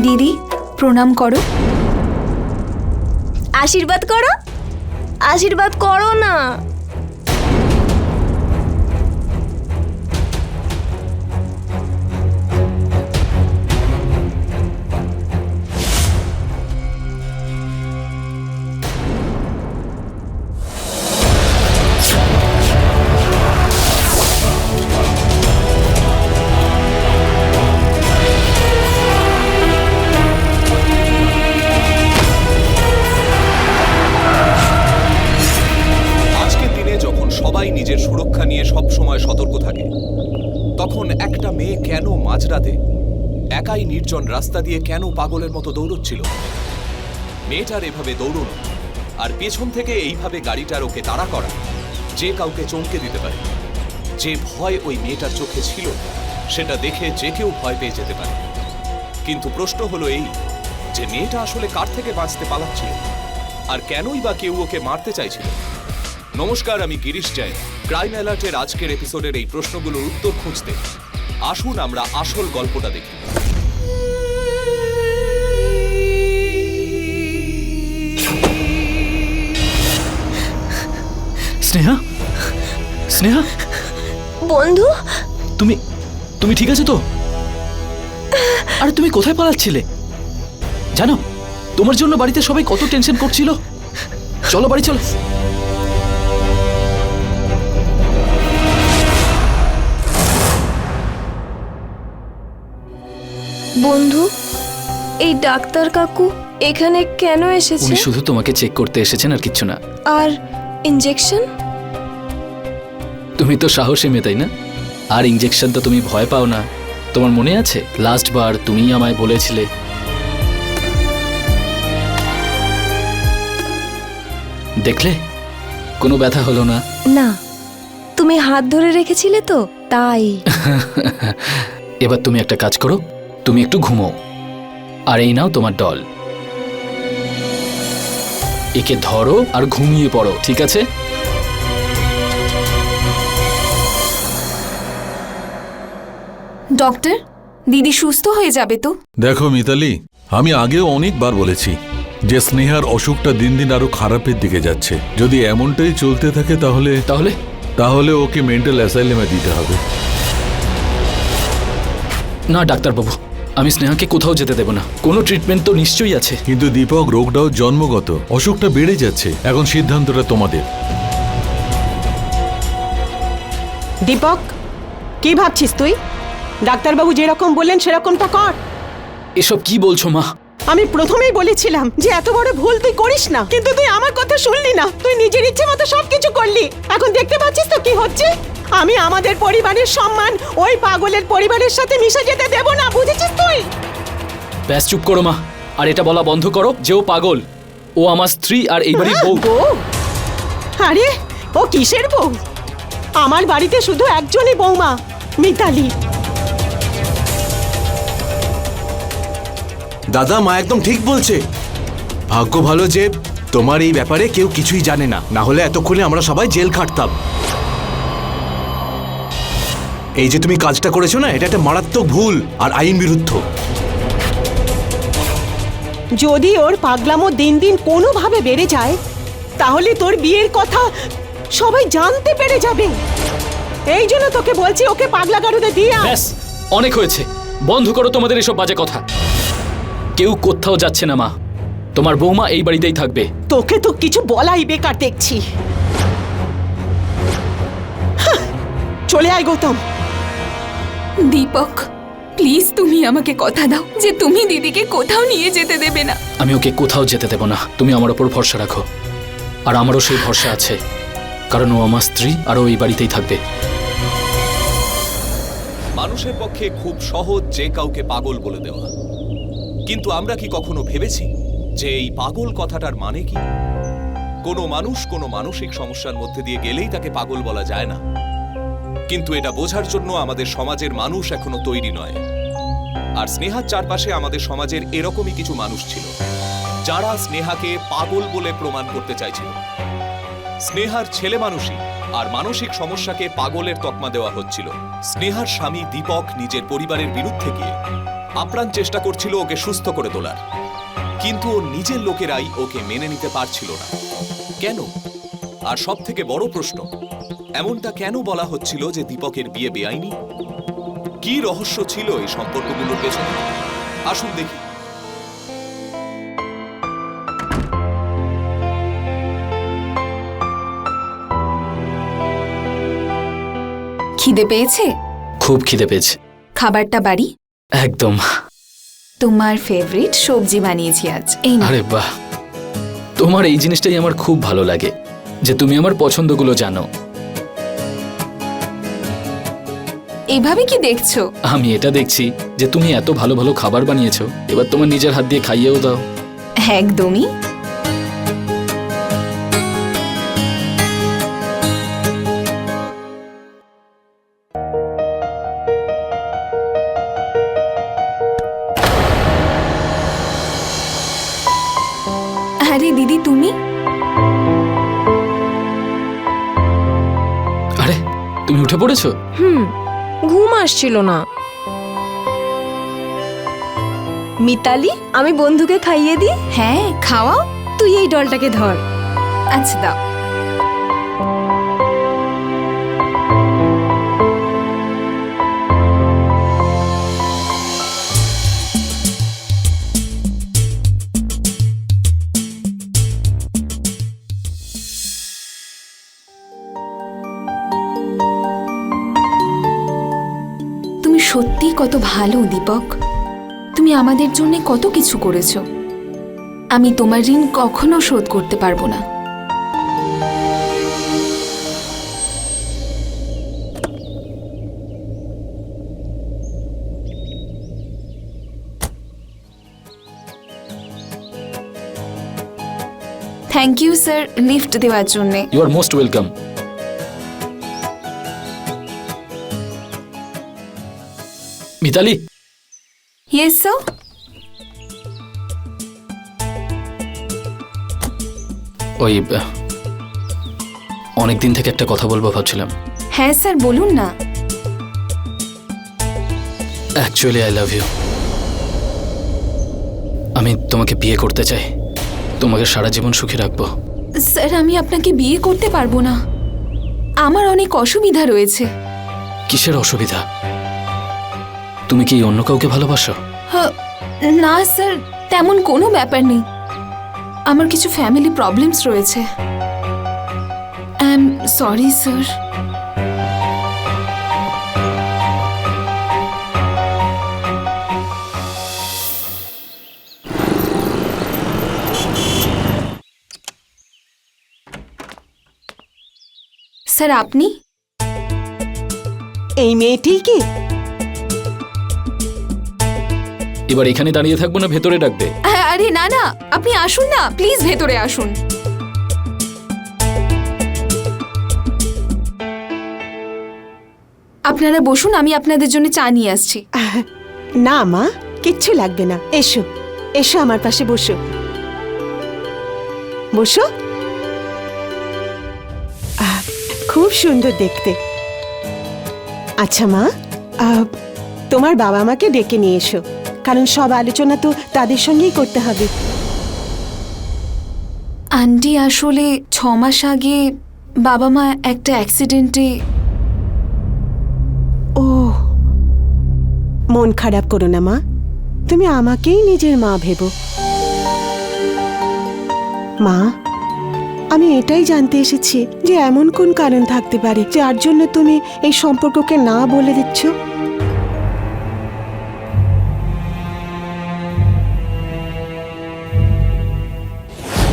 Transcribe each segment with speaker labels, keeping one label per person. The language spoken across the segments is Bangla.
Speaker 1: দিদি প্রণাম করো।
Speaker 2: আশীর্বাদ করো, আশীর্বাদ করো না।
Speaker 3: সবাই নিজের সুরক্ষা নিয়ে সব সময় সতর্ক থাকে, তখন একটা মেয়ে কেন মাঝরাতে একাই নির্জন রাস্তা দিয়ে কেন পাগলের মতো দৌড়চ্ছিল? মেয়েটার এভাবে দৌড়ানো আর পেছন থেকে এইভাবে গাড়িটার ওকে তাড়া করা যে কাউকে চমকে দিতে পারে। যে ভয় ওই মেয়েটার চোখে ছিল সেটা দেখে যে কেউ ভয় পেয়ে যেতে পারে। কিন্তু প্রশ্ন হলো এই যে মেয়েটা আসলে কার থেকে বাঁচতে পালাচ্ছিল, আর কেনই বা কেউ ওকে মারতে চাইছিল? নমস্কার, আমি গিরিশ জয়। ক্রাইম অ্যালার্টের আজকের এপিসোডের এই প্রশ্নগুলোর উত্তর খুঁজতে আসুন আমরা আসল গল্পটা দেখি।
Speaker 4: স্নেহা, স্নেহা
Speaker 2: বন্ধু,
Speaker 4: তুমি তুমি ঠিক আছো তো? আরে তুমি কোথায় পালাচ্ছিলে? জানো তোমার জন্য বাড়িতে সবাই কত টেনশন করছিল। চলো বাড়ি চলো।
Speaker 2: বন্ধু, এই ডাক্তার কাকু এখানে কেন এসেছে?
Speaker 4: উনি শুধু তোমাকে চেক করতে এসেছেন, আর কিচ্ছু না।
Speaker 2: আর ইনজেকশন?
Speaker 4: তুমি তো সাহসী মেয়ে, তাই না? আর ইনজেকশন তো তুমি ভয় পাও না। তোমার মনে আছে লাস্ট বার তুমি আমায় বলেছিলে দেখলে কোনো ব্যথা হলো না?
Speaker 2: না, তুমি হাত ধরে রেখেছিলে তো, তাই।
Speaker 4: এবার তুমি একটা কাজ করো, তুমি একটু ঘুমো, আর এই নাও তোমার ডল। একে ধরো আর ঘুমিয়ে পড়ো, ঠিক আছে?
Speaker 1: ডক্টর, দিদি সুস্থ হয়ে যাবে তো?
Speaker 5: দেখো মিতালি, আমি আগেও অনেকবার বলেছি যে স্নেহার অসুখটা দিন দিন আরো খারাপের দিকে যাচ্ছে। যদি এমনটাই চলতে থাকে তাহলে
Speaker 4: তাহলে
Speaker 5: তাহলে ওকে মেন্টাল অ্যাসাইলেমে দিতে হবে।
Speaker 4: না ডাক্তারবাবু, আমি স্নেহাকে কোথাও যেতে দেব না। কোনো ট্রিটমেন্ট তো নিশ্চয়ই আছে।
Speaker 5: কিন্তু দীপক, রোগটাও জন্মগত, অসুখটা বেড়ে যাচ্ছে। এখন সিদ্ধান্তটা তোমাদের।
Speaker 6: দীপক, কি ভাবছিস তুই? ডাক্তারবাবু যেরকম বললেন সেরকমটা কর।
Speaker 4: এসব কি বলছো মা?
Speaker 6: আমি প্রথমেই বলেছিলাম যে এত বড় ভুল তুই করিস না, কিন্তু তুই আমার কথা শুনলি না। তুই নিজের ইচ্ছে মতো সবকিছু করলি। এখন দেখতে পাচ্ছিস তো কি হচ্ছে। আমি আমাদের পরিবারের সম্মান ওই পাগলের পরিবারের সাথে মিশে যেতে দেব না, বুঝেছিস তুই?
Speaker 4: ব্যাস চুপ করো মা, আর এটা বলা বন্ধ করো যে ও পাগল। ও আমার স্ত্রী আর এই বাড়ির বউ।
Speaker 6: বউ? আরে ও কিসের বউ? আমার বাড়িতে শুধু একজনই বৌমা, মিতালি।
Speaker 7: দাদা, মা একদম ঠিক বলছে। ভাগ্য ভালো যে তোমার এই ব্যাপারে কেউ কিছুই জানে না, না হলে এতক্ষণে আমরা সবাই জেল খাটতাম। এই যে তুমি কাজটা করেছো না, এটা একটা মারাত্মক ভুল আর আইন বিরুদ্ধ।
Speaker 6: যদি ওর পাগলামো দিন দিন কোনোভাবে বেড়ে যায় তাহলে তোর বিয়ের কথা সবাই জানতে পেরে যাবে। এই জন্য তোকে বলছি ওকে পাগলা গারুদে দিয়ে আয়।
Speaker 4: ব্যাস অনেক হয়েছে, বন্ধ করো তোমাদের এসব বাজে কথা। কেউ কোথাও যাচ্ছে না মা, তোমার বৌমা এই বাড়িতেই থাকবে।
Speaker 6: তোকে তো কিছু বলাই বেকার দেখছি। হাহ, চলে আয় গৌতম।
Speaker 1: দীপক, প্লিজ তুমি আমাকে কথা দাও যে তুমি দিদিকে কোথাও নিয়ে যেতে দেবে না।
Speaker 4: আমি ওকে কোথাও যেতে দেব না। তুমি আমার ওপর ভরসা রাখো, আর আমারও সেই ভরসা আছে, কারণ ও আমার স্ত্রী আর ও এই বাড়িতেই থাকবে।
Speaker 3: মানুষের পক্ষে খুব সহজ যে কাউকে পাগল বলে দেওয়া, কিন্তু আমরা কি কখনো ভেবেছি যে এই পাগল কথাটার মানে কি? কোনো মানুষ কোনো মানসিক সমস্যার মধ্যে দিয়ে গেলেই তাকে পাগল বলা যায় না, কিন্তু এটা বোঝার জন্য আমাদের সমাজের মানুষ এখনো তৈরি নয়। আর স্নেহার চারপাশে আমাদের সমাজের এরকমই কিছু মানুষ ছিল যারা স্নেহাকে পাগল বলে প্রমাণ করতে চাইছিল। স্নেহার ছেলে মানুষই আর মানসিক সমস্যাকে পাগলের তকমা দেওয়া হচ্ছিল। স্নেহার স্বামী দীপক নিজের পরিবারের বিরুদ্ধে গিয়ে আপ্রাণ চেষ্টা করছিল ওকে সুস্থ করে তোলার, কিন্তু ওর নিজের লোকেরাই ওকে মেনে নিতে পারছিল না। কেন? আর সব থেকে বড় প্রশ্ন, এমনটা কেন বলা হচ্ছিল যে দীপকের বিয়ে বেআইনি? কি রহস্য ছিল এই সম্পর্কগুলোর পেছনে? আসুন দেখি।
Speaker 1: খিদে পেয়েছে?
Speaker 4: খুব খিদে পেয়েছে।
Speaker 1: খাবারটা বাড়ি?
Speaker 4: একদম।
Speaker 1: তোমার ফেভারিট সবজি বানিয়েছি আজ, এই নাও।
Speaker 4: আরে বাহ, তোমার এই জিনিসটাই আমার খুব ভালো লাগে, যে তুমি আমার পছন্দগুলো জানো।
Speaker 1: এভাবে কি দেখছো?
Speaker 4: আমি এটা দেখছি যে তুমি এত ভালো ভালো খাবার বানিয়েছো, এবার তোমার নিজের হাত দিয়ে খাইয়েও দাও।
Speaker 1: একদমই। আরে দিদি, তুমি?
Speaker 4: আরে তুমি উঠে পড়েছো?
Speaker 2: ঘুম আসছিল না। মিতালি, আমি বন্ধুকে খাইয়ে দিই।
Speaker 1: হ্যাঁ, খাওয়াও।
Speaker 2: তুই এই ডলটাকে ধর।
Speaker 1: আচ্ছা, দাও। তুমি সত্যি কত ভালো দীপক। তুমি আমাদের জন্য কত কিছু করেছো। আমি তোমার ঋণ কখনো শোধ করতে পারবো না। থ্যাংক ইউ স্যার, লিফট দেওয়ার জন্যে।
Speaker 4: You are most welcome. Mitali.
Speaker 1: Yes sir.
Speaker 4: ওই অনেকদিন থেকে একটা কথা বলবো ভাবছিলাম।
Speaker 1: হ্যাঁ স্যার, বলুন না।
Speaker 4: Actually I love you. আমি তোমাকে বিয়ে করতে চাই, তোমাকে সারা জীবন সুখী রাখবো।
Speaker 1: স্যার, আমি আপনাকে বিয়ে করতে পারবো না। আমার অনেক অসুবিধা রয়েছে।
Speaker 4: কিসের অসুবিধা? তুমি কি অন্য কাউকে ভালোবাসো?
Speaker 1: না স্যার, তেমন কোনো ব্যাপার নেই। আমার কিছু ফ্যামিলি প্রবলেমস রয়েছে। I am sorry sir. Sir, আপনি?
Speaker 6: এই মেয়েটি কি?
Speaker 4: এবার এখানে দাঁড়িয়ে থাকবো না ভেতরে ডাকবে?
Speaker 1: আরে না না, আপনি আসুন না, প্লিজ ভেতরে আসুন। আপনারা বসুন, আমি আপনাদের জন্য চা নিয়ে আসছি।
Speaker 6: না মা, কিচ্ছু লাগবে না। এসো এসো, আমার পাশে বসো। বসো। খুব সুন্দর দেখতে। আচ্ছা মা, তোমার বাবা মাকে ডেকে নিয়ে এসো, কারণ সব আলোচনা তো তাদের সঙ্গেই করতে হবে।
Speaker 1: আন্টি, আসলে 6 মাস আগে বাবা মা একটা অ্যাক্সিডেন্টে।
Speaker 6: ও, মন খারাপ করো না মা, তুমি আমাকেই নিজের মা ভেবো। মা, আমি এটাই জানতে এসেছি যে এমন কোন কারণ থাকতে পারে যার জন্য তুমি এই সম্পর্ককে না বলে দিচ্ছ।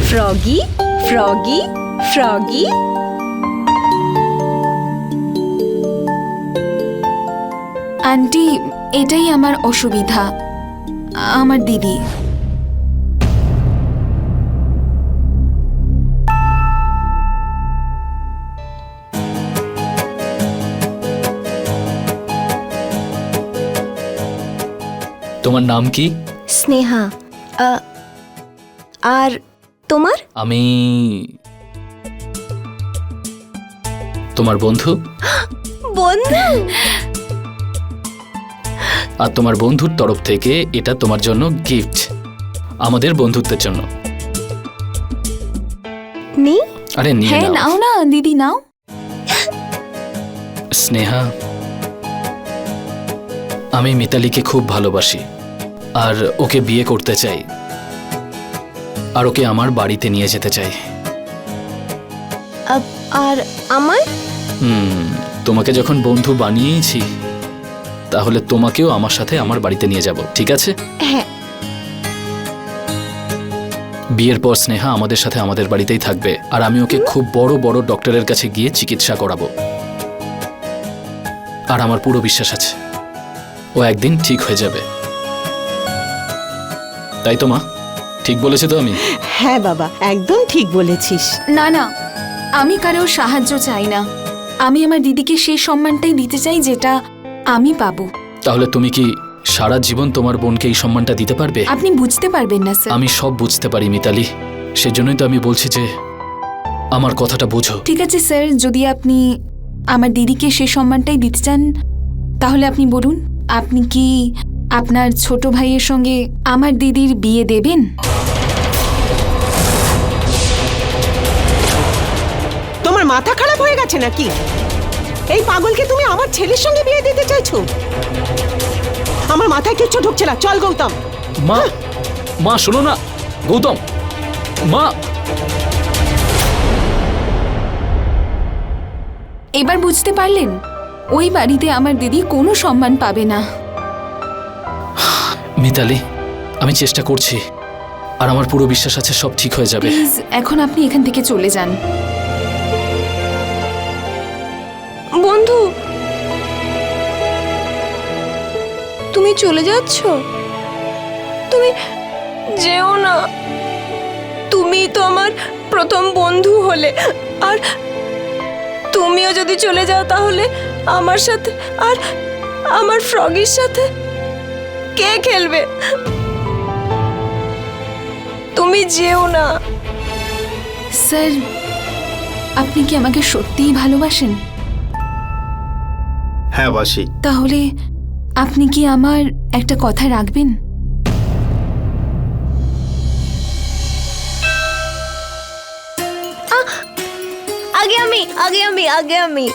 Speaker 2: Froggy, froggy, froggy.
Speaker 1: আন্টি, এটাই আমার অসুবিধা। আমার দিদি।
Speaker 4: তোমার নাম কি?
Speaker 2: স্নেহা। আর তোমার?
Speaker 4: আমি তোমার বন্ধু।
Speaker 2: বন্ধু?
Speaker 4: আর তোমার বন্ধুর তরফ থেকে এটা তোমার জন্য গিফট, আমাদের বন্ধুত্বের জন্য।
Speaker 2: নি
Speaker 4: আরে নিয়ে
Speaker 1: হ্যাঁ
Speaker 4: নাও।
Speaker 1: নাও না দিদি নাও।
Speaker 4: স্নেহা, আমি মিতালিকে খুব ভালোবাসি আর ওকে বিয়ে করতে চাই, আর ওকে আমার বাড়িতে নিয়ে যেতে চাই।
Speaker 2: আর আমার
Speaker 4: তোমাকে যখন বন্ধু বানিয়েছি, তাহলে তোমাকেও আমার সাথে আমার বাড়িতে নিয়ে যাব, ঠিক আছে?
Speaker 2: হ্যাঁ।
Speaker 4: বিয়ের পর স্নেহা আমাদের সাথে আমাদের বাড়িতেই থাকবে, আর আমি ওকে খুব বড় বড় ডক্টরের কাছে গিয়ে চিকিৎসা করাবো। আর আমার পুরো বিশ্বাস আছে ও একদিন ঠিক হয়ে যাবে। তাই তো মা, ঠিক বলেছি তো আমি?
Speaker 6: হ্যাঁ বাবা, একদম ঠিক বলেছিস।
Speaker 1: না না, আমি কারোর সাহায্য চাই না। আমি আমার দিদিকে সেই সম্মানটাই দিতে চাই যেটা আমি পাবো।
Speaker 4: তাহলে তুমি কি সারা জীবন তোমার বোনকে এই সম্মানটা দিতে পারবে?
Speaker 1: আপনি বুঝতে পারবেন না স্যার।
Speaker 4: আমি সব বুঝতে পারি মিতালি, সেজন্যই তো আমি বলছি যে আমার কথাটা বোঝো।
Speaker 1: ঠিক আছে স্যার, যদি আপনি আমার দিদিকে সেই সম্মানটাই দিতে চান, তাহলে আপনি বলুন, আপনি কি আপনার ছোট ভাইয়ের সঙ্গে আমার দিদির বিয়ে দেবেন?
Speaker 6: তোমার মাথা খারাপ হয়ে গেছে নাকি? এই পাগলকে তুমি আমার ছেলের সঙ্গে বিয়ে দিতে চাইছো? আমার মাথায় কিচ্ছু ঢুকছে না। চল গৌতম।
Speaker 4: মা, মা শোনো না। গৌতম, মা।
Speaker 1: এবার বুঝতে পারলেন? ওই বাড়িতে আমার দিদি কোনো সম্মান পাবে না।
Speaker 4: মিতালি, আমি চেষ্টা করছি, আর আমার পুরো বিশ্বাস আছে সব ঠিক হয়ে যাবে।
Speaker 1: প্লিজ এখন আপনি এখান থেকে চলে যান।
Speaker 2: বন্ধু, তুমি চলে যাচ্ছ? তুমি যেও না। তুমি তো আমার প্রথম বন্ধু হলে, আর তুমিও যদি চলে যাও তাহলে আমার সাথে আর আমার ফ্রগির সাথে কে খেলবে? তুমি যেও না।
Speaker 1: স্যার, আপনি কি আমাকে সত্যিই ভালোবাসেন?
Speaker 8: হ্যাঁ বাসি।
Speaker 1: তাহলে আপনি কি আমার একটা কথা রাখবেন?
Speaker 2: আগে আমি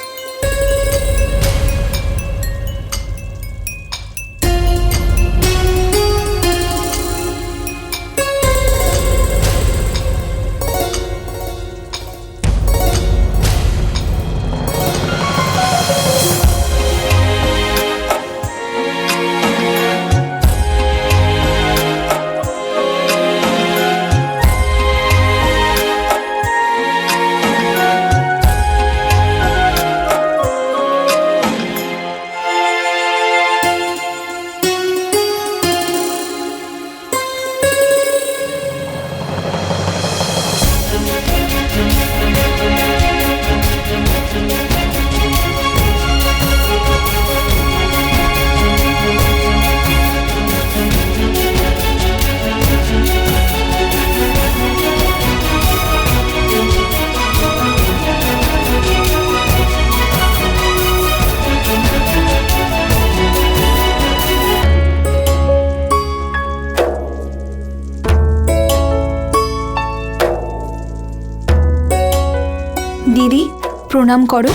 Speaker 1: দিদি, প্রণাম করো।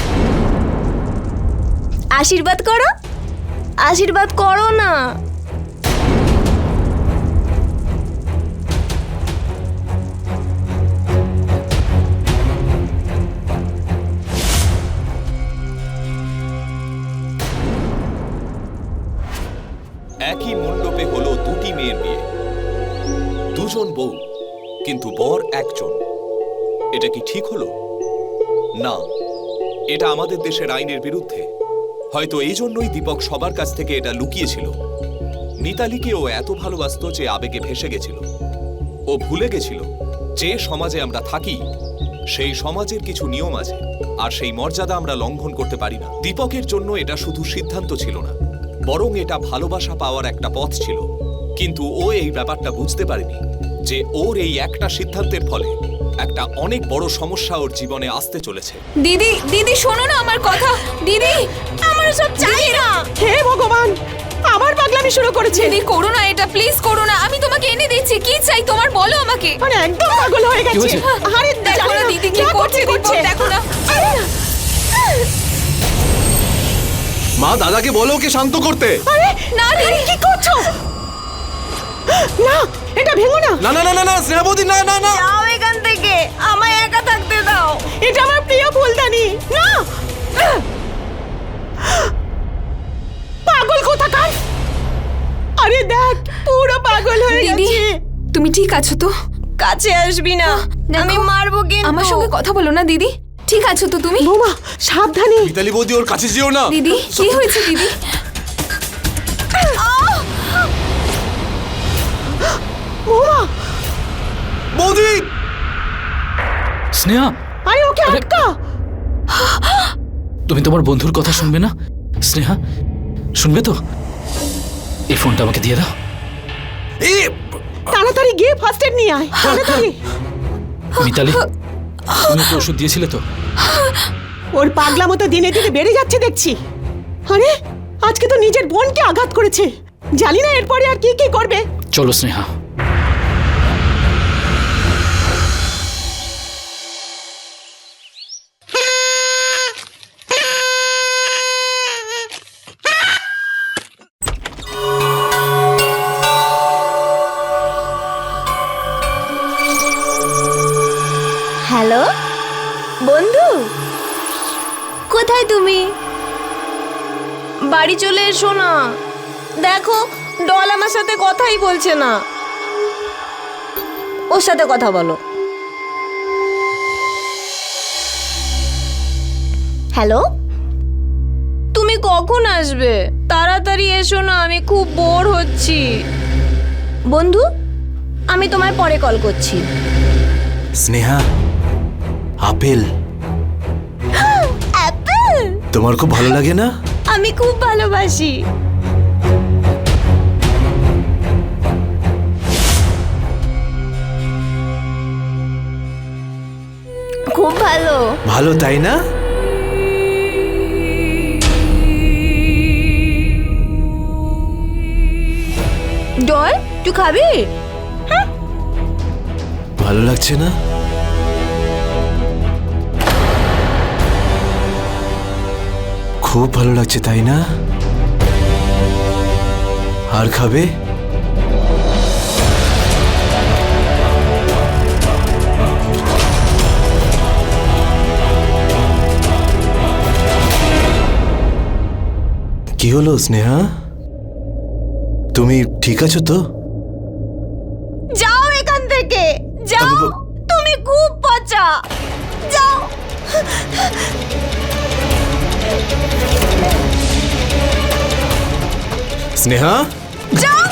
Speaker 2: আশীর্বাদ করো। আশীর্বাদ করো না।
Speaker 3: একই মণ্ডপে হলো দুটি মেয়ের বিয়ে, দুজন বউ, কিন্তু বর একজন। এটা কি ঠিক হলো? না, এটা আমাদের দেশের আইনের বিরুদ্ধে। হয়তো এই জন্যই দীপক সবার কাছ থেকে এটা লুকিয়েছিল। মিতালিকে ও এত ভালোবাসতো যে আবেগে ভেসে গেছিল। ও ভুলে গেছিল যে সমাজে আমরা থাকি সেই সমাজের কিছু নিয়ম আছে, আর সেই মর্যাদা আমরা লঙ্ঘন করতে পারি না। দীপকের জন্য এটা শুধু সিদ্ধান্ত ছিল না, বরং এটা ভালোবাসা পাওয়ার একটা পথ ছিল। কিন্তু ও এই ব্যাপারটা বুঝতে পারেনি যে ওর এই একটা সিদ্ধান্তের ফলে একটা অনেক বড় সমস্যা ওর জীবনে আসতে চলেছে।
Speaker 1: দিদি, দিদি শোনো না আমার কথা। দিদি, আমার সব চাই না।
Speaker 6: হে ভগবান, আমার পাগলা পাগলামি শুরু করেছে।
Speaker 1: দিদি করো না এটা, প্লিজ করো না, আমি তোমাকে এনে দিচ্ছি। কি চাই তোমার, বলো আমাকে।
Speaker 6: মানে একদম পাগল হয়ে গেছে।
Speaker 4: হয়েছে?
Speaker 6: আরে
Speaker 1: দেখো
Speaker 6: জানি
Speaker 1: না
Speaker 6: না,
Speaker 1: দিদি কি
Speaker 6: যা
Speaker 1: করছে,
Speaker 6: করছে।
Speaker 1: দেখো না।
Speaker 7: মা দাদাকে বলো ওকে শান্ত করতে।
Speaker 6: আরে
Speaker 1: না দিদি,
Speaker 6: কি করছো? না, এটা ভেঙো না।
Speaker 7: না না না না না স্নেহা বৌদি, না না না।
Speaker 2: যাও এখান থেকে, আমায় একা থাকতে দাও।
Speaker 6: এটা আমার প্রিয় ফুলদানি। না, পাগল কোথাকার। আরে দেখ, পুরো পাগল হয়ে
Speaker 1: দিদি
Speaker 6: গেছে।
Speaker 1: তুমি ঠিক আছো তো?
Speaker 2: কাছে আসবি না,
Speaker 1: দেখো,
Speaker 2: আমি মারবো কিন্তু।
Speaker 1: আমার সঙ্গে কথা বলো না দিদি, ঠিক আছো তো তুমি?
Speaker 6: বৌমা সাবধানে।
Speaker 7: মিতালি বৌদি ওর কাছে যেও না।
Speaker 1: দিদি কি হয়েছে দিদি?
Speaker 6: বৌমা,
Speaker 7: বৌদি
Speaker 4: স্নেহা,
Speaker 6: আরে ওকে
Speaker 4: আরে-
Speaker 6: আটকা।
Speaker 4: তুমি তোমার বন্ধুর কথা শুনবে না? স্নেহা, শুনবে তো? এই ফোনটা আমাকে দিয়ে দাও।
Speaker 7: এই
Speaker 6: তাড়াতাড়ি গিয়ে ফার্স্ট এড নিয়ে আয়, তাড়াতাড়ি।
Speaker 4: মিতালি, তুমি তো ওষুধ দিয়েছিলে তো?
Speaker 6: ওর পাগলা মতো দিনে দিনে বেড়ে যাচ্ছে দেখছি। আরে আজকে তো নিজের বোনকে আঘাত করেছে। জানি না এরপরে আর কি কি করবে।
Speaker 4: চলো স্নেহা।
Speaker 2: হ্যালো বন্ধু, কোথায় তুমি? বাড়ি চলে এসো না। দেখো ডল আমার সাথে কথাই বলছে না, ওর সাথে কথা বলো। হ্যালো, তুমি কখন আসবে? তাড়াতাড়ি এসো না, আমি খুব বোর হচ্ছি। বন্ধু, আমি তোমায় পরে কল করছি।
Speaker 7: স্নেহা, আপেল
Speaker 2: অ্যাপেল
Speaker 7: তোমার খুব ভালো লাগে না?
Speaker 2: আমি খুব ভালোবাসি। খুব ভালো।
Speaker 7: ভালো তাই না?
Speaker 2: ডল, তুই খাবি?
Speaker 7: ভালো লাগছে না? খুব ভালো লাগছে তাই না? আর খাবে? কি হলো স্নেহা, তুমি ঠিক আছো তো?
Speaker 2: যাও এখান থেকে, যাও। তুমি খুব পচা, যাও।
Speaker 7: স্নেহা,
Speaker 2: যাও।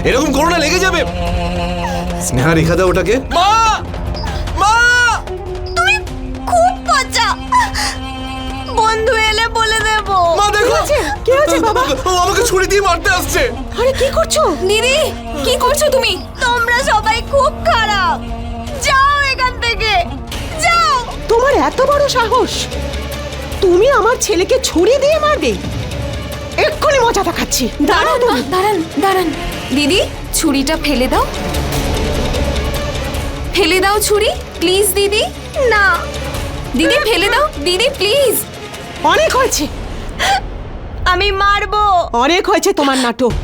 Speaker 7: এরকম করো না, লেগে যাবে। স্নেহা রেখা দাও ওটাকে। মা, মা,
Speaker 2: তুমি খুব পচা। বন্ধু এলে বলে দেবো।
Speaker 7: মা দেখো,
Speaker 6: কি হয়েছে বাবা?
Speaker 7: ও আমাকে ছুরি দিয়ে মারতে আসছে।
Speaker 6: আরে কি করছো?
Speaker 1: দিদি কি করছো তুমি?
Speaker 2: তোমরা সবাই খুব খারাপ, যাও এখান থেকে, যাও।
Speaker 6: তোমার এত বড় সাহস, তুমি আমার ছেলেকে ছুরি দিয়ে মারবে? এক্ষুনি মজা দেখাচ্ছি, দাঁড়াও তুমি।
Speaker 1: দাঁড়ান দাঁড়ান দিদি, ছুরিটা ফেলে দাও, ফেলে দাও ছুরি প্লিজ দিদি।
Speaker 2: না,
Speaker 1: দিদি ফেলে দাও দিদি প্লিজ।
Speaker 6: অনেক হয়েছে,
Speaker 2: আমি মারবো।
Speaker 6: অনেক হয়েছে তোমার নাটক।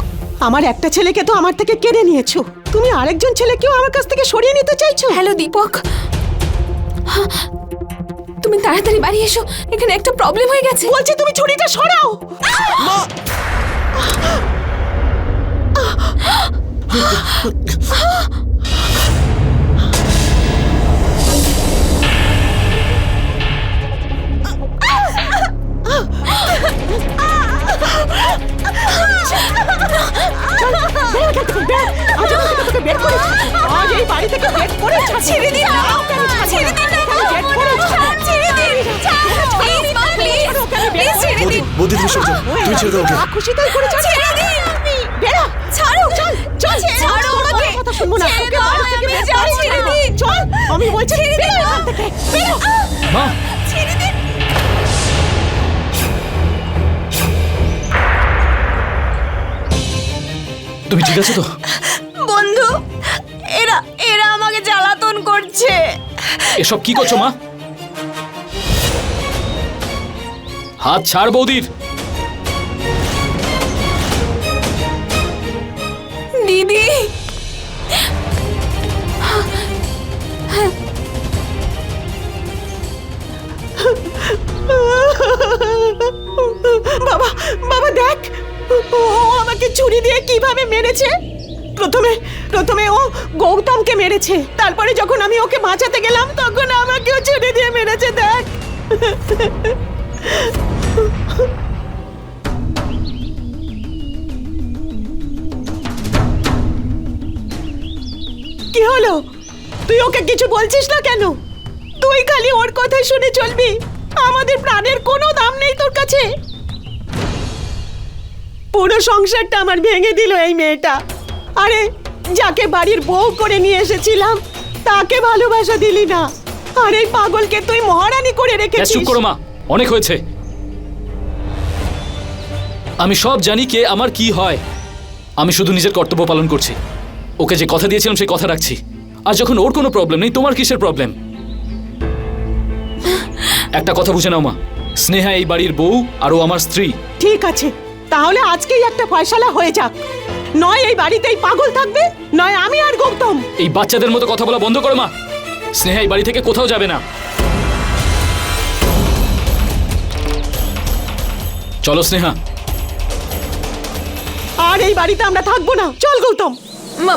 Speaker 6: আমার একটা ছেলেকে তো আমার থেকে কেড়ে নিয়েছো, তুমি আরেকজন ছেলেকেও আমার কাছ থেকে সরিয়ে নিতে চাইছো।
Speaker 1: হ্যালো দীপক, তুমি তাড়াতাড়ি বাড়ি এসো, এখানে একটা প্রবলেম হয়ে গেছে।
Speaker 6: বলছি তুমি ছুরিটা সরাও। আজ এই বাড়ি থেকে বের করে
Speaker 1: ছেড়ে দিন না, ছেড়ে দিন না, ছেড়ে দিন, প্লিজ মা, প্লিজ, প্লিজ ছেড়ে
Speaker 7: বৌদি,
Speaker 1: দিন,
Speaker 7: বৌদি তুমি সরে যাও, তুমি ছেড়ে দাও ওকে।
Speaker 6: খুশি তাই করে
Speaker 1: ছেড়ে দিন,
Speaker 6: বেরো,
Speaker 1: ছাড়ো,
Speaker 6: চল চল,
Speaker 1: ছাড়ো আমাকে,
Speaker 6: কথা শুনবো না,
Speaker 1: ছেড়ে
Speaker 6: তোকে
Speaker 1: দাও,
Speaker 6: বাড়ি থেকে
Speaker 1: আমি
Speaker 6: বের
Speaker 1: যাচ্ছি,
Speaker 6: করে
Speaker 1: ছেড়ে
Speaker 6: না।
Speaker 1: দিন।
Speaker 6: চল, আমি বলছি
Speaker 1: ছেড়ে দিন,
Speaker 6: বেরো এখান থেকে, বেরো।
Speaker 4: মা,
Speaker 1: ছেড়ে দিন।
Speaker 6: আরে, ছেড়ে দিন।
Speaker 1: ছেড়ে দিন।
Speaker 4: তুমি ঠিক আছে তো?
Speaker 2: বন্ধু, এরা এরা আমাকে জ্বালাতন করছে।
Speaker 4: এসব কি করছো মা? হাত ছাড় বৌদির।
Speaker 1: দিদি,
Speaker 6: বাবা, বাবা দেখ, ও আমাকে ছুরি দিয়ে কিভাবে মেরেছে। প্রথমে প্রথমে ও গৌতমকে মেরেছে, তারপরে যখন আমি ওকে বাঁচাতে গেলাম তখন আমাকেও ছুরি দিয়ে মেরেছে। দেখ, কি হলো? তুই ওকে কিছু বলছিস না কেন? তুই খালি ওর কথাই শুনে চলবি। আমাদের প্রাণের কোনো দাম নেই তোর কাছে। পুরো সংসারটা আমার ভেঙে দিল এই মেয়েটা। আরে, যাকে বাড়ির বউ করে নিয়ে এসেছিলাম তাকে ভালোবাসা দিলি না, আর এই পাগলকে তুই মহারানী করে
Speaker 4: ব্যাস
Speaker 6: রেখেছিস।
Speaker 4: চুপ করো মা, অনেক হয়েছে। আমি সব জানি কে আমার কি হয়। আমি শুধু নিজের কর্তব্য পালন করছি। ওকে যে কথা দিয়েছিলাম সেই কথা রাখছি। আর যখন ওর কোনো প্রবলেম নেই, তোমার কিসের প্রবলেম? একটা কথা বুঝে নাও মা, স্নেহা এই বাড়ির বউ আর ও আমার স্ত্রী।
Speaker 6: ঠিক আছে, তাহলে আজকেই একটা ফয়সালা হয়ে যাক। নয় এই বাড়িতেই পাগল থাকবে, নয় আমি আর গৌতম।
Speaker 4: এই বাচ্চাদের মতো কথা বলা বন্ধ করো মা। স্নেহা এই বাড়ি থেকে কোথাও যাবে না। চলো স্নেহা।
Speaker 6: আর এই বাড়িতে আমরা থাকবো না। চল গৌতম।
Speaker 1: মা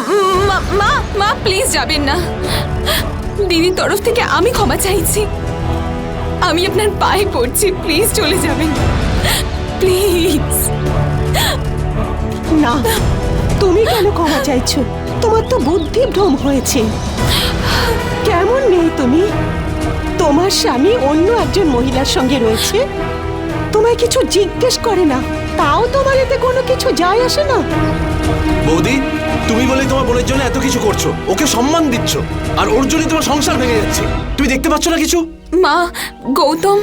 Speaker 1: মা প্লিজ যাবেন না। দিদির তরফ থেকে আমি ক্ষমা চাইছি। আমি আপনার পায়ে পড়ছি, প্লিজ চলে যাবেন, প্লিজ।
Speaker 6: না, তুমি কেন ক্ষমা চাইছো? তোমার তো বুদ্ধি ভ্রম হয়েছে। কেমন মেয়ে তুমি? তোমার স্বামী অন্য একজন মহিলার সঙ্গে রয়েছে, তোমায় কিছু জিজ্ঞেস করে না, তাও তোমার এতে কোনো কিছু যায় আসে না।
Speaker 7: বৌদি, তুমি বলে তোমার বোনের জন্য এত কিছু করছো, ওকে সম্মান দিচ্ছ, আর ওর জন্য তোমার সংসার ভেঙে যাচ্ছে। তুমি দেখতে পাচ্ছ না কিছু?
Speaker 1: মা, গৌতম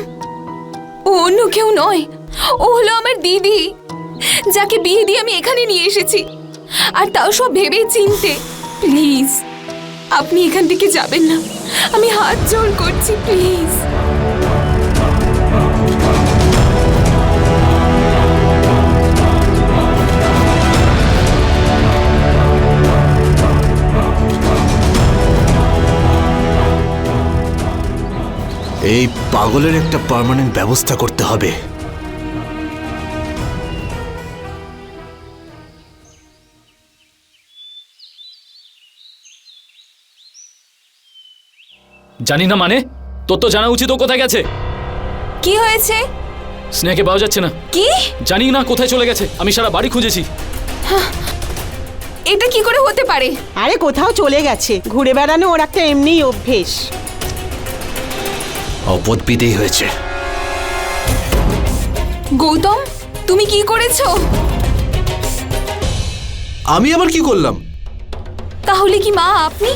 Speaker 1: ও অন্য কেউ নয়, ও হলো আমার দিদি, যাকে বিয়ে দিয়ে আমি এখানে নিয়ে এসেছি, আর তাও সব ভেবে চিনতে। প্লিজ আপনি এখান থেকে যাবেন না, আমি হাত জোড় করছি, প্লিজ।
Speaker 7: এই পাগলের একটা পার্মানেন্ট ব্যবস্থা করতে হবে।
Speaker 4: জানি না মানে? তোর তো জানা উচিত ও কোথায় গেছে।
Speaker 1: কি হয়েছে?
Speaker 4: স্নেহাকে পাওয়া যাচ্ছে না।
Speaker 1: কি?
Speaker 4: জানি না কোথায় চলে গেছে, আমি সারা বাড়ি খুঁজেছি।
Speaker 1: এটা কি করে হতে পারে?
Speaker 6: আরে কোথাও চলে গেছে, ঘুরে বেড়ানো ওর একটা এমনিই অভ্যেস।
Speaker 7: অপদ বিদেই হয়েছে।
Speaker 1: গৌতম, তুমি কি করেছো?
Speaker 7: আমি আবার কি করলাম?
Speaker 1: তাহলে কি মা আপনি?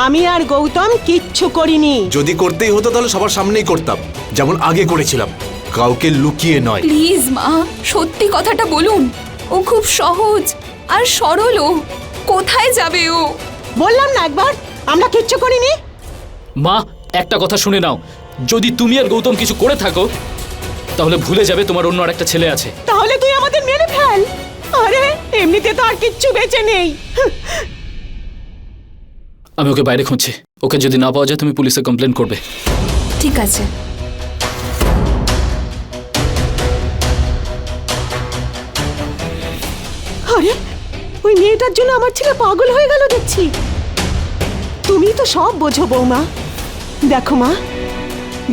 Speaker 6: আমি আর গৌতম কিচ্ছু করিনি।
Speaker 7: যদি করতেই হতো তাহলে সবার সামনেই করতাম, যেমন আগে করেছিলাম, কাউকে লুকিয়ে নয়।
Speaker 1: প্লিজ মা, সত্যি কথাটা বলুন। ও খুব সহজ আর সরল। ও কোথায় যাবে? ও
Speaker 6: বললাম না একবার, আমরা কিচ্ছু করিনি।
Speaker 4: মা, একটা কথা শুনে নাও, যদি তুমি আর গৌতম কিছু করে থাকো তাহলে ভুলে যাবে তোমার অন্য আরেকটা ছেলে আছে।
Speaker 6: তাহলে তুই আমাদের মেরে ফেল। আরে এমনিতে তো আর কিচ্ছু বেঁচে নেই।
Speaker 4: আমি ওকে বাইরে খুঁজছি। ওকে যদি না পাওয়া যায় তুমি পুলিশে কমপ্লেন করবে।
Speaker 1: ঠিক আছে।
Speaker 6: আরে ওই মেয়েটার জন্য আমার ছেলে পাগল হয়ে গেল দেখছি। তুমি তো সব বোঝো বৌমা। দেখো মা,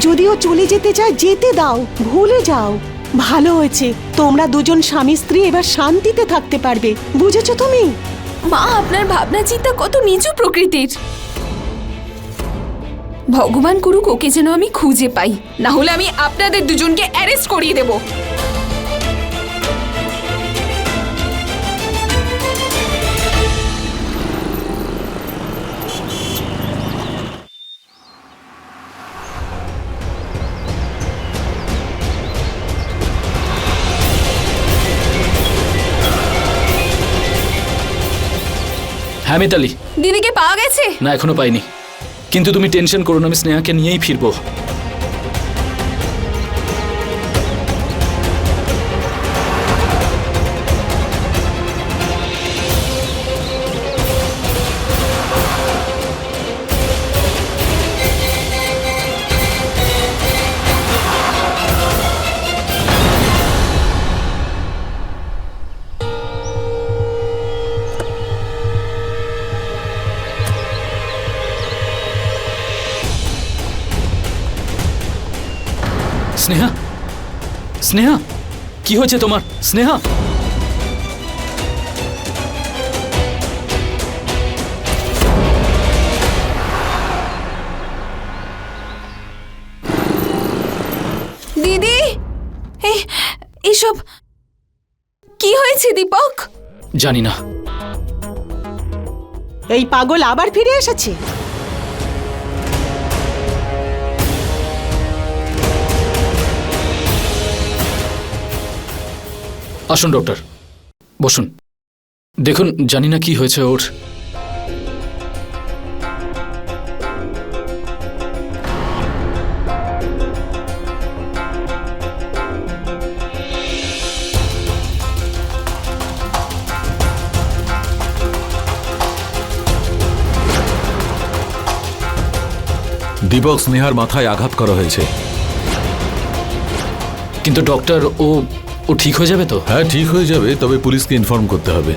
Speaker 6: যদি ও চলে যেতে চায় যেতে দাও, ভুলে যাও। ভালো হয়েছে, তোমরা দুজন স্বামী স্ত্রী এবার শান্তিতে থাকতে পারবে, বুঝেছো তুমি?
Speaker 1: মা, আপনার ভাবনা চিন্তা কত নিচু প্রকৃতির। ভগবান করুক ওকে যেন আমি খুঁজে পাই, না হলে আমি আপনাদের দুজনকে অ্যারেস্ট করিয়ে দেব।
Speaker 4: হ্যাঁ মিতালি।
Speaker 1: দিদিকে পাওয়া গেছে?
Speaker 4: না, এখনো পাইনি, কিন্তু তুমি টেনশন করো না, আমি স্নেহাকে নিয়েই ফিরবো। স্নেহা, স্নেহা, কি হয়েছে তোমার? স্নেহা,
Speaker 1: দিদি, এসব কি হয়েছে দীপক?
Speaker 4: জানি না।
Speaker 6: এই পাগল আবার ফিরে এসেছে।
Speaker 4: আসুন ডক্টর, বসুন। দেখুন, জানি না কি হয়েছে ওর।
Speaker 5: দীপক, স্নেহার মাথায় আঘাত করা হয়েছে।
Speaker 4: কিন্তু ডক্টর, ও ঠিক হয়ে যাবে তো?
Speaker 5: হ্যাঁ, ঠিক হয়ে যাবে, তবে পুলিশকে ইনফর্ম করতে হবে।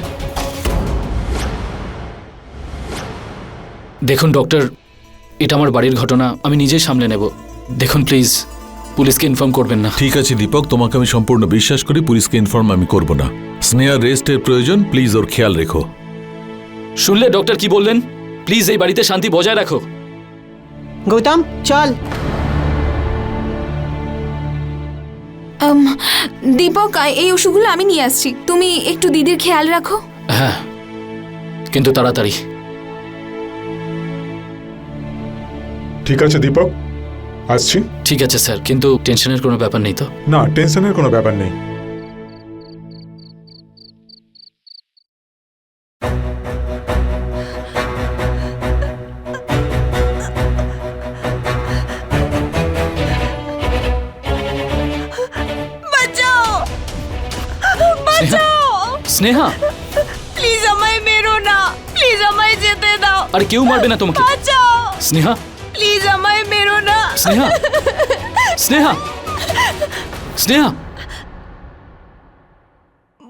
Speaker 4: দেখুন ডক্টর, এটা আমার বাড়ির ঘটনা, আমি নিজেই সামলে নেব। দেখুন প্লিজ, পুলিশকে ইনফর্ম করবেন না।
Speaker 5: ঠিক আছে দীপক, তোমাকে আমি সম্পূর্ণ বিশ্বাস করি, পুলিশকে ইনফর্ম আমি করব না। স্নেহার রেস্টের প্রয়োজন, প্লিজ ওর খেয়াল রেখো।
Speaker 4: শুনলে ডক্টর কি বললেন? প্লিজ এই বাড়িতে শান্তি বজায় রাখো।
Speaker 6: গৌতম, চল।
Speaker 1: দীপক, এই ওষুধগুলো আমি নিয়ে আসছি, তুমি একটু দিদির খেয়াল রাখো।
Speaker 4: হ্যাঁ, কিন্তু তাড়াতাড়ি।
Speaker 8: ঠিক আছে দীপক, আসছি।
Speaker 4: ঠিক আছে স্যার, কিন্তু টেনশনের কোনো ব্যাপার নেই তো?
Speaker 8: না, টেনশনের কোনো ব্যাপার নেই।
Speaker 2: বাঁচাও, বাঁচাও,
Speaker 4: স্নেহা,
Speaker 2: প্লিজ আমায় মেরো না, প্লিজ আমায় যেতে দাও।
Speaker 4: আরে কেউ মারবে না তোমাকে।
Speaker 2: বাঁচাও,
Speaker 4: স্নেহা,
Speaker 2: প্লিজ আমায় মেরো না।
Speaker 4: স্নেহা, স্নেহা, স্নেহা।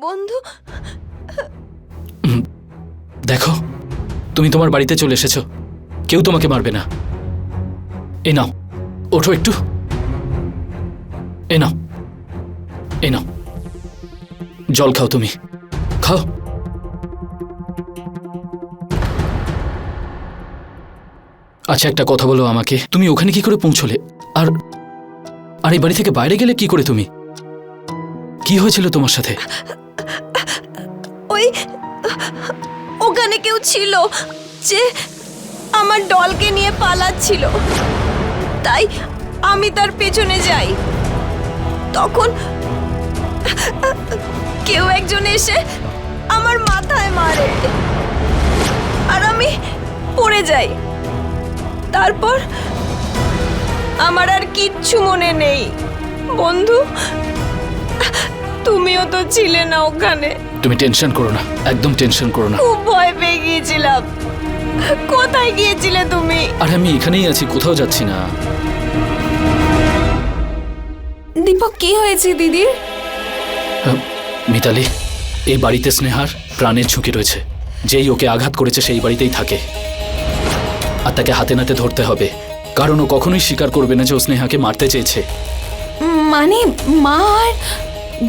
Speaker 2: বন্ধু,
Speaker 4: দেখো, তুমি তোমার বাড়িতে চলে এসেছো, কেউ তোমাকে মারবে না। এ নাও, ওঠো একটু। এ নাও, এ নাও, জল খাও, তুমি খাও। আচ্ছা, একটা কথা বলো আমাকে, তুমি ওখানে কি করে পৌঁছলে? আর আর এই বাড়ি থেকে বাইরে গেলে কি করে তুমি? কি হয়েছিল তোমার সাথে?
Speaker 2: ওই ওখানে কেউ ছিল যে আমার ডলকে নিয়ে পালাচ্ছিল, তাই আমি তার পেছনে যাই। তখন কেউ একজন এসে আমার মাথায় মারে আর আমি পড়ে যাই। তারপর আমার আর কিচ্ছু মনে নেই। বন্ধু, তুমিও তো ছিলে না ওখানে।
Speaker 4: তুমি টেনশন করো না, একদম টেনশন করো না।
Speaker 2: খুব ভয় পেয়ে গিয়েছিলাম। কোথায় গিয়েছিলে তুমি?
Speaker 4: আর আমি এখানেই আছি, কোথাও যাচ্ছি না।
Speaker 1: দীপক, কি হয়েছে দিদির?
Speaker 4: মিতালি, এই বাড়িতে স্নেহার প্রাণের ঝুঁকি রয়েছে। যেই ওকে আঘাত করেছে সেই বাড়িতেই থাকে, আর তাকে হাতে নাতে ধরতে হবে, কারণ ও কখনোই স্বীকার করবে না যে ও স্নেহাকে মারতে চেয়েছে।
Speaker 1: মানে মা আর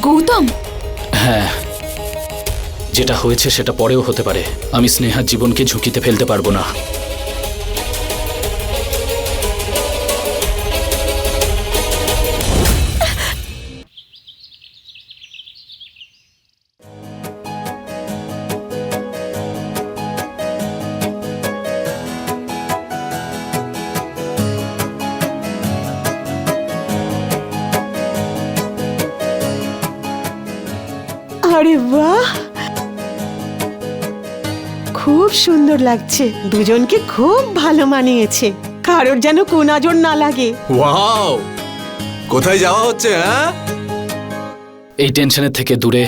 Speaker 1: গৌতম?
Speaker 4: হ্যাঁ, যেটা হয়েছে সেটা পরেও হতে পারে। আমি স্নেহার জীবনকে ঝুঁকিতে ফেলতে পারবো না।
Speaker 6: আরে বাহ, খুব সুন্দর লাগছে, দুজনকে খুব ভালো মানিয়েছে, কারোর যেন কোনাজোর না লাগে।
Speaker 7: ওয়াও, কোথায় যাওয়া হচ্ছে? হ্যাঁ,
Speaker 4: এই টেনশনের থেকে দূরে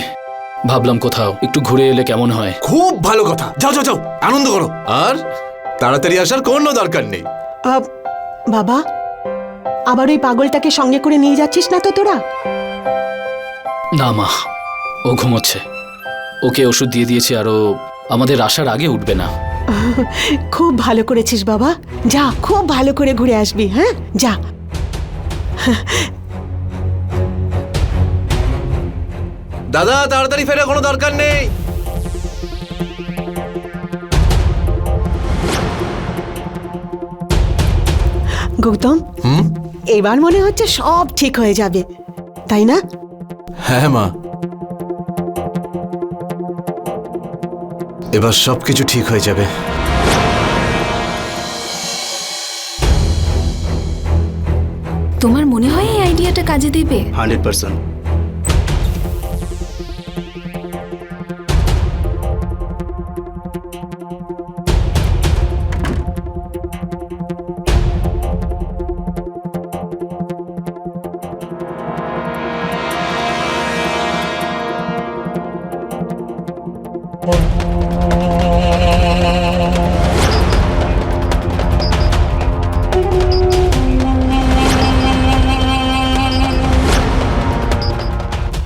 Speaker 4: ভাবলাম কোথাও একটু ঘুরে এলে কেমন হয়।
Speaker 7: খুব ভালো কথা, যাও যাও যাও, আনন্দ করো। আর তাড়াতাড়ি আসার কোনো দরকার নেই।
Speaker 6: বাবা, আবার ওই পাগলটাকে সঙ্গে করে নিয়ে যাচ্ছিস না তো তোরা?
Speaker 4: না মা, ও ঘুমোচ্ছে, ওকে ওষুধ দিয়ে দিয়েছি আর ও আমাদের আসার আগে উঠবে না।
Speaker 6: খুব ভালো করেছিস বাবা, যা খুব ভালো করে ঘুরে আসবি। হ্যাঁ, যা।
Speaker 7: দাদা তাড়াতাড়ি ফেরার কোনো দরকার নেই।
Speaker 6: গৌতম, এবার মনে হচ্ছে সব ঠিক হয়ে যাবে, তাই না?
Speaker 7: হ্যাঁ মা, এবার সবকিছু ঠিক হয়ে যাবে।
Speaker 1: তোমার মনে হয় এই আইডিয়াটা কাজে দেবে?
Speaker 7: 100%।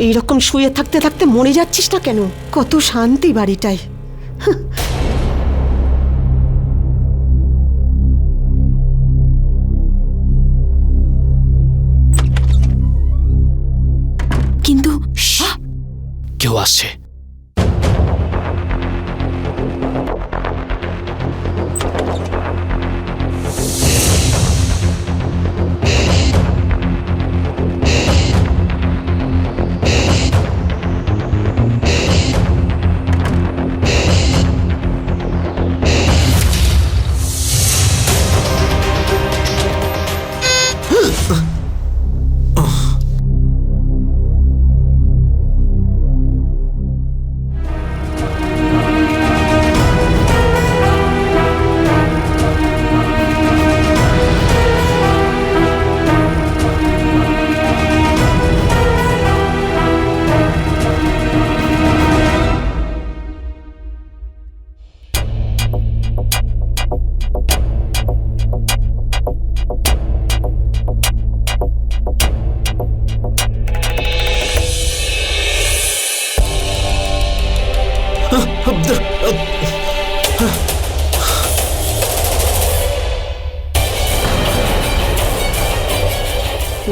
Speaker 6: এইরকম শুয়ে থাকতে থাকতে মরে যাচ্ছিস না কেন? কত শান্তি বাড়িটায়।
Speaker 1: কিন্তু
Speaker 4: কেউ আসছে।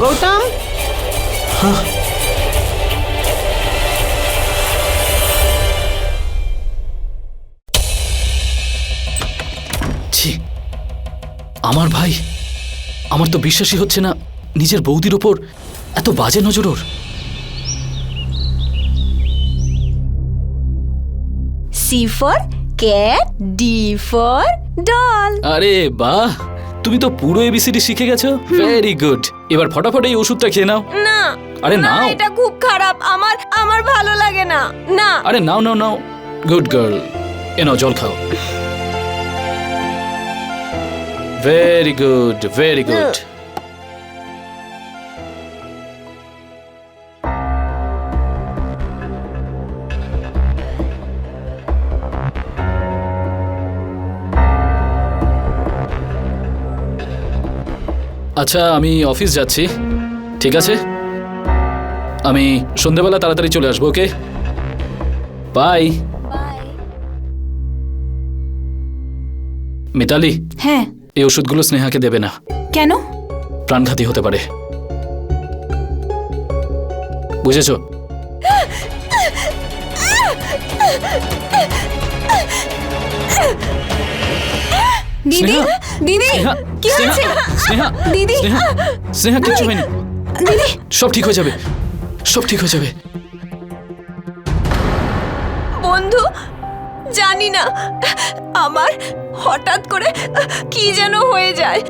Speaker 6: গৌতম,
Speaker 4: ছি, আমার ভাই, আমার তো বিশ্বাসই হচ্ছে না নিজের বৌদির ওপর এত বাজে নজর ওর।
Speaker 2: C for cat, D for doll.
Speaker 4: আরে বাহ, তুমি তো পুরো এবিসিডি শিখে গেছো। Very good. এবার ফটাফট এই ওষুধটা খেয়ে নাও।
Speaker 2: না,
Speaker 4: আরে
Speaker 2: না,
Speaker 4: নাও।
Speaker 2: এটা খুব খারাপ, আমার ভালো লাগে না। না,
Speaker 4: আরে নাও নাও নাও, গুড গার্ল। এ নাও, জল খাও। Very good, very good. আচ্ছা, আমি অফিস যাচ্ছি, ঠিক আছে? আমি সন্ধ্যেবেলা তাড়াতাড়ি চলে আসবো, ওকে? বাই। মিতালি,
Speaker 1: হ্যাঁ।
Speaker 4: এই ওষুধগুলো স্নেহাকে দেবে না,
Speaker 1: কেন?
Speaker 4: প্রাণঘাতী হতে পারে, বুঝেছো?
Speaker 1: দিদি,
Speaker 4: স্নেহা,
Speaker 1: দিদি,
Speaker 4: স্নেহা,
Speaker 1: কি হয়েছে?
Speaker 4: স্নেহা,
Speaker 1: দিদি,
Speaker 4: স্নেহা, স্নেহা, কিচ্ছু হয়নি।
Speaker 1: দিদি,
Speaker 4: সব ঠিক হয়ে যাবে, সব ঠিক হয়ে যাবে।
Speaker 2: বন্ধু, জানি না, আমার হঠাৎ করে কি যেন হয়ে যায়,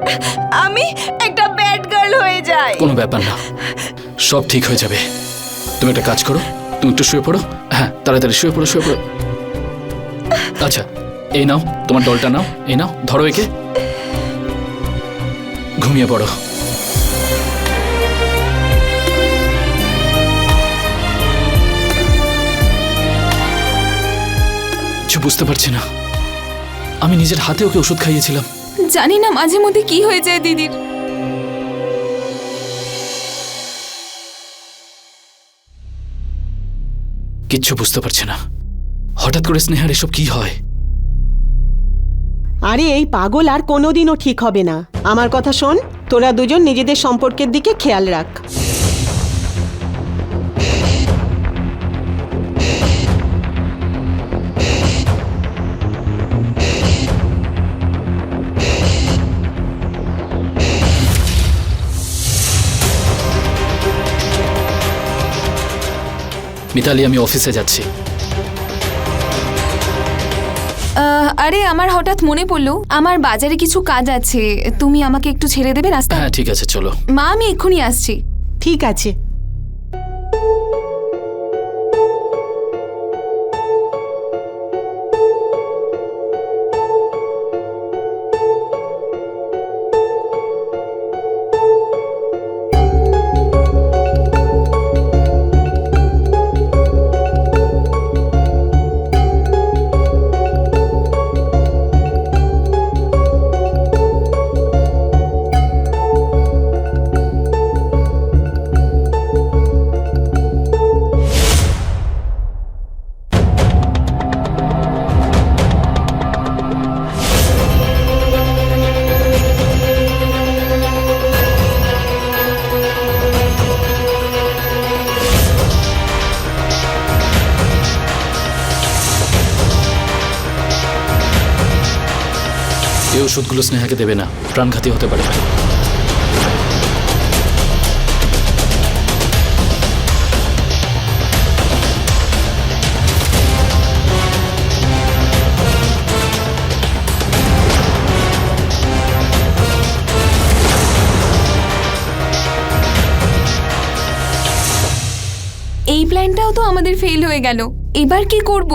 Speaker 2: আমি একটা ব্যাড গার্ল হয়ে যাই।
Speaker 4: কোনো ব্যাপার না, সব ঠিক হয়ে যাবে। তুমি একটা কাজ করো, তুমি একটু শুয়ে পড়ো। হ্যাঁ, তাড়াতাড়ি শুয়ে পড়ো, শুয়ে পড়ো। আচ্ছা, এই নাও তোমার ডলটা নাও, এই নাও ধরো একে, ঘুমিয়ে পড়ো। কিছু বুঝতে পারছি না, আমি নিজের হাতে ওকে ওষুধ খাইয়েছিলাম।
Speaker 1: জানি না মাঝে মধ্যে কি হয়ে যায় দিদির।
Speaker 4: কিচ্ছু বুঝতে পারছি না, হঠাৎ করে স্নেহার এসব কি হয়?
Speaker 6: আরে এই পাগল আর কোনোদিনও ঠিক হবে না। আমার কথা শোন, তোরা দুজন নিজেদের সম্পর্কের দিকে খেয়াল রাখ।
Speaker 4: মিতালি, আমি অফিসে যাচ্ছি।
Speaker 1: আরে আমার হঠাৎ মনে পড়লো, আমার বাজারে কিছু কাজ আছে, তুমি আমাকে একটু ছেড়ে দেবে রাস্তা?
Speaker 4: হ্যাঁ ঠিক আছে, চলো।
Speaker 1: মা আমি এক্ষুনি আসছি।
Speaker 6: ঠিক আছে।
Speaker 4: এই ওষুধগুলো স্নেহাকে দেবে না, প্রাণঘাতী হতে পারে।
Speaker 1: এই প্ল্যানটাও তো আমাদের ফেল হয়ে গেল, এবার কি করব?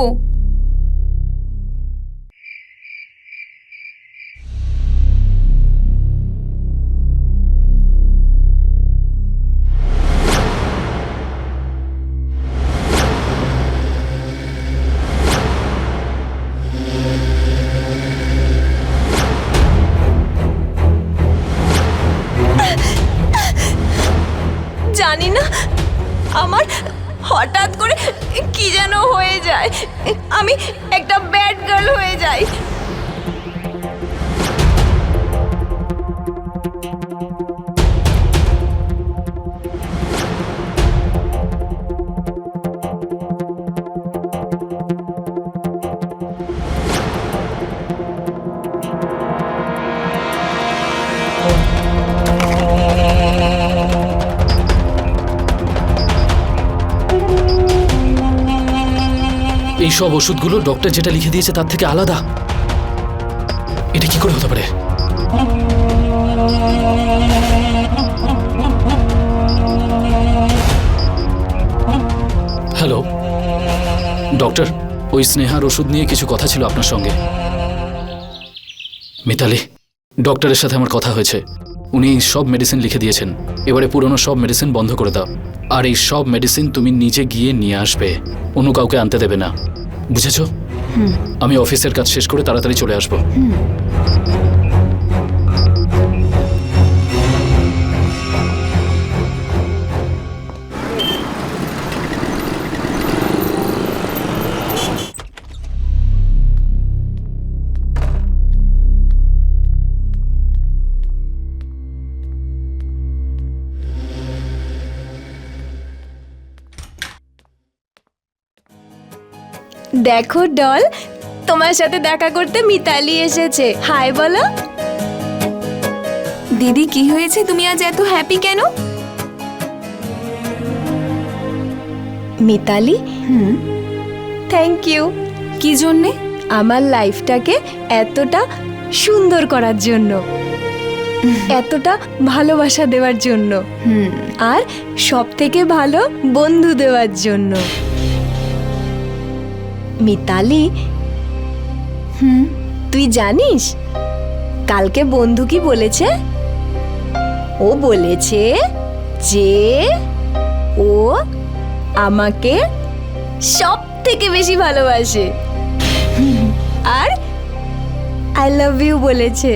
Speaker 2: জানি না আমার হঠাৎ করে কি যেন হয়ে যায়, আমি একটা ব্যাড গার্ল হয়ে যাই।
Speaker 4: এই সব ওষুধগুলো ডক্টর যেটা লিখে দিয়েছে তার থেকে আলাদা। এটা কি করে হতে পারে? হ্যালো ডক্টর, ওই স্নেহার ওষুধ নিয়ে কিছু কথা ছিল আপনার সঙ্গে। মিতালি, ডক্টরের সাথে আমার কথা হয়েছে, উনি সব মেডিসিন লিখে দিয়েছেন। এবারে পুরনো সব মেডিসিন বন্ধ করে দাও, আর এই সব মেডিসিন তুমি নিজে গিয়ে নিয়ে আসবে, অন্য কাউকে আনতে দেবে না, বুঝেছো? আমি অফিসের কাজ শেষ করে তাড়াতাড়ি চলে আসবো।
Speaker 2: দেখো ডল, তোমার সাথে দেখা করতে মিতালি এসেছে। হাই বলো।
Speaker 1: দিদি কি হয়েছে, তুমি আজ এত হ্যাপি কেন?
Speaker 2: Mitali, thank you.
Speaker 1: কি জন্যে?
Speaker 2: আমার লাইফটাকে এতটা সুন্দর করার জন্য, এতটা ভালোবাসা দেওয়ার জন্য, আর সব থেকে ভালো বন্ধু দেওয়ার জন্য। মিতালি, তুই জানিস কালকে বন্ধু কি বলেছে? ও বলেছে যে ও আমাকে সব থেকে বেশি ভালোবাসে আর আই লাভ ইউ বলেছে।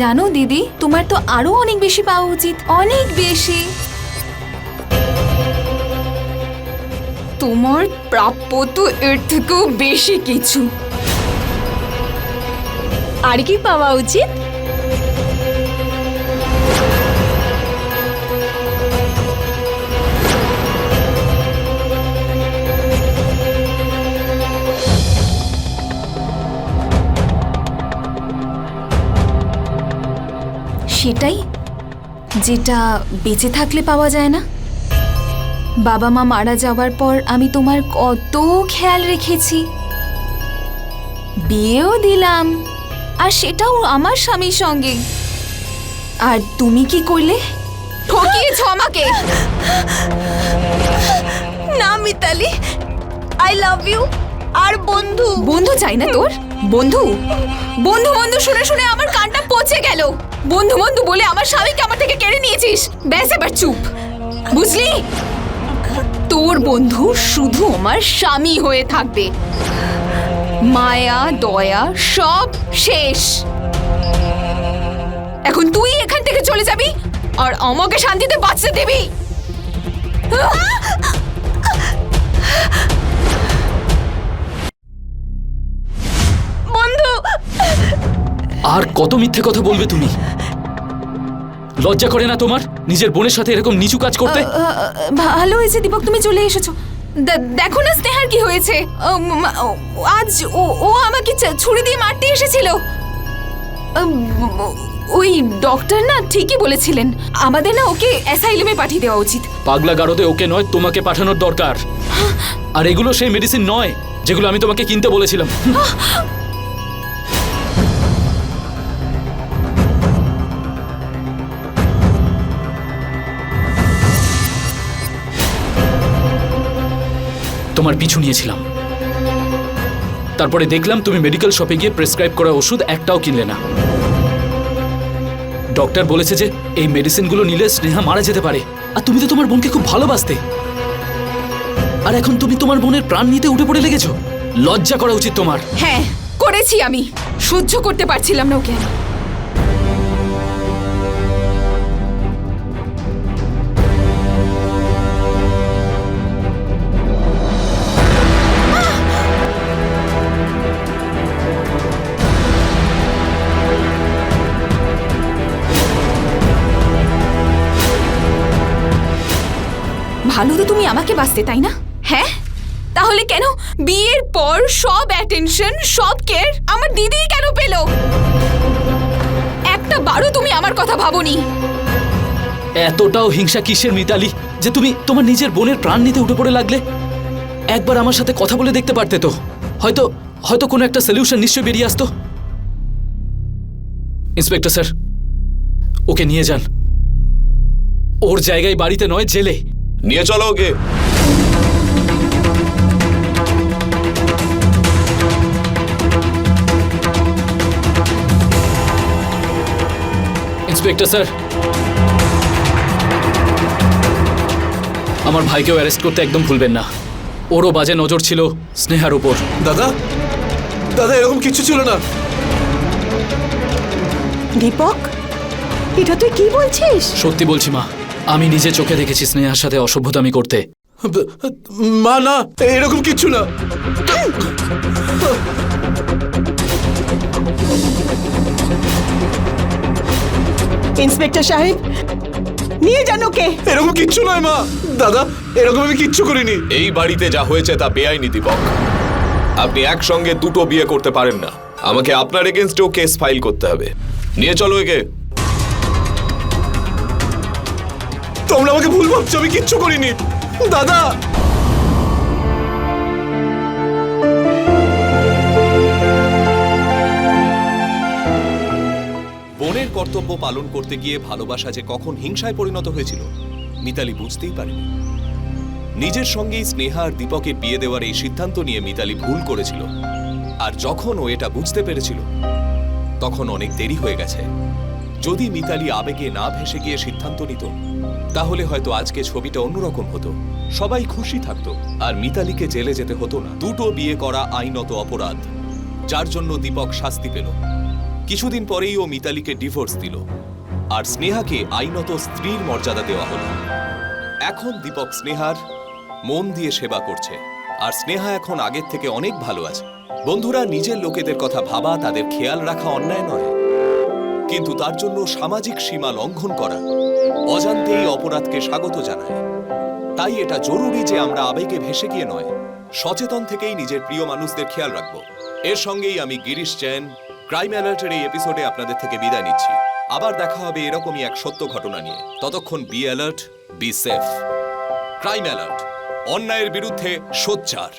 Speaker 1: জানো দিদি, তোমার তো আরো অনেক বেশি পাওয়া উচিত, অনেক বেশি। তোমার প্রাপ্য তো এর থেকেও বেশি কিছু।
Speaker 2: আর কি পাওয়া উচিত?
Speaker 1: সেটাই যেটা বেঁচে থাকলে পাওয়া যায় না। বাবা মা মারা যাওয়ার পর আমি তোমার কত খেয়াল রেখেছি, বিয়েও দিলাম, আর সেটাও আমার স্বামীর সঙ্গে। আর তুমি কি করলে? ঠকিয়েছো আমাকে।
Speaker 2: না মিতালি, আই লাভ ইউ। আর বন্ধু
Speaker 1: বন্ধু চাই না তোর? বন্ধু বন্ধু বন্ধু শুনে শুনে আমার কানটা পচে গেল। বন্ধু বন্ধু বলে আমার স্বামীকে আমার থেকে কেড়ে নিয়েছিস। ব্যাস, এবার চুপ, বুঝলি? তোর বন্ধু শুধু আমার স্বামী হয়ে থাকবে। মায়া দয়া সব শেষ। এখন তুই এখান থেকে চলে যাবি আর আমাকে শান্তিতে বাঁচতে দিবি।
Speaker 2: বন্ধু,
Speaker 4: আর কত মিথ্যে কথা বলবে তুমি? লজ্জা করে না তোমার নিজের বোনের সাথে এরকম নিচু কাজ করতে?
Speaker 1: ভালো হয়েছে দীপক, তুমি চলে এসেছো। দেখো না স্নেহার কি হয়েছে। আজ ও আমাকে ছুরি দিয়ে মারতে এসেছিল। ওই ডক্টর না ঠিকই বলেছিলেন, আমাদের না ওকে অ্যাসাইলামে পাঠিয়ে দেওয়া উচিত।
Speaker 4: পাগলা গারদে ওকে নয়, তোমাকে পাঠানোর দরকার। আর এগুলো সেই মেডিসিন নয় যেগুলো আমি তোমাকে কিনতে বলেছিলাম। তোমার পিছু নিয়েছিলাম, তারপরে দেখলাম তুমি মেডিকেল শপে গিয়ে প্রেসক্রাইব করা ওষুধ একটাও কিনলে না। ডক্টর বলেছে যে এই মেডিসিনগুলো নিলে স্নেহা মারা যেতে পারে, আর তুমি তো তোমার বোনকে খুব ভালোবাসতে। আর এখন তুমি তোমার বোনের প্রাণ নিতে উঠে পড়ে লেগেছো। লজ্জা করা উচিত তোমার।
Speaker 1: হ্যাঁ করেছি, আমি সহ্য করতে পারছিলাম না ওকে। ভালো তো তুমি আমাকে বাঁচতে, তাই না? হ্যাঁ, তাহলে কেন বিয়ের পর সব অ্যাটেনশন সব কেয়ার আমার দিদি কেন পেল? একটা বারও তুমি আমার কথা ভাবোনি।
Speaker 4: এতটাও হিংসা কিসের মিতালি যে তুমি তোমার নিজের বোনের প্রাণ নিতে উঠে পড়ে লাগলে? একবার আমার সাথে কথা বলে দেখতে পারতে তো, হয়তো হয়তো কোনো একটা সলিউশন নিশ্চয়ই বেরিয়ে আসতো। ইন্সপেক্টর স্যার, ওকে নিয়ে যান। ওর জায়গায় বাড়িতে নয়, জেলে।
Speaker 3: নিয়ে চলো ওকে।
Speaker 4: ইন্সপেক্টর স্যার, আমার ভাইকেও অ্যারেস্ট করতে একদম ভুলবেন না। ওরও বাজে নজর ছিল স্নেহার উপর।
Speaker 7: দাদা, দাদা এরকম কিছু ছিল না।
Speaker 6: দীপক, এটা তুই কি বলছিস?
Speaker 4: সত্যি বলছি মা, আমি নিজে চোখে দেখেছি স্নেহার সাথে অসভ্যতামি করতে।
Speaker 7: মা না, এরকম কিছু না।
Speaker 6: ইন্সপেক্টর সাহেব, নিয়ে যান ওকে।
Speaker 7: এরকম কিচ্ছু নয় মা। দাদা, এরকম আমি কিচ্ছু করিনি।
Speaker 3: এই বাড়িতে যা হয়েছে তা বেআইনি দীপক। আপনি একসঙ্গে দুটো বিয়ে করতে পারেন না। আমাকে আপনার এগেনস্টেও কেস ফাইল করতে হবে। নিয়ে চলো একে। তোমরা আমাকে ভুল ভাবছো, আমি কিচ্ছু করিনি দাদা। বোনের কর্তব্য পালন করতে গিয়ে ভালোবাসা যে কখন হিংসায় পরিণত হয়েছিল মিতালি বুঝতেই পারেনি। নিজের সঙ্গেই স্নেহা আর দীপকের বিয়ে দেওয়ার এই সিদ্ধান্ত নিয়ে মিতালি ভুল করেছিল, আর যখন ও এটা বুঝতে পেরেছিল তখন অনেক দেরি হয়ে গেছে। যদি মিতালি আবেগে না ভেসে গিয়ে সিদ্ধান্ত নিত তাহলে হয়তো আজকে ছবিটা অন্যরকম হতো, সবাই খুশি থাকতো, আর মিতালিকে জেলে যেতে হতো না। দুটো বিয়ে করা আইনত অপরাধ, যার জন্য দীপক শাস্তি পেল। কিছুদিন পরেই ও মিতালিকে ডিভোর্স দিল, আর স্নেহাকে আইনত স্ত্রীর মর্যাদা দেওয়া হলো। এখন দীপক স্নেহার মন দিয়ে সেবা করছে, আর স্নেহা এখন আগের থেকে অনেক ভালো আছে। বন্ধুরা, নিজের লোকেদের কথা ভাবা, তাদের খেয়াল রাখা অন্যায় নয়, কিন্তু তার জন্য সামাজিক সীমা লঙ্ঘন করা অজান্তেই অপরাধকে স্বাগত জানায়। তাই এটা জরুরি যে আমরা আবেগে ভেসে গিয়ে নয়, সচেতন থেকেই নিজের প্রিয় মানুষদের খেয়াল রাখবো। এর সঙ্গেই আমি গিরিশ জৈন ক্রাইম অ্যালার্টের এই এপিসোডে আপনাদের থেকে বিদায় নিচ্ছি। আবার দেখা হবে এরকমই এক সত্য ঘটনা নিয়ে। ততক্ষণ be alert, be safe. Crime alert, অন্যায়ের বিরুদ্ধে সোচ্চার।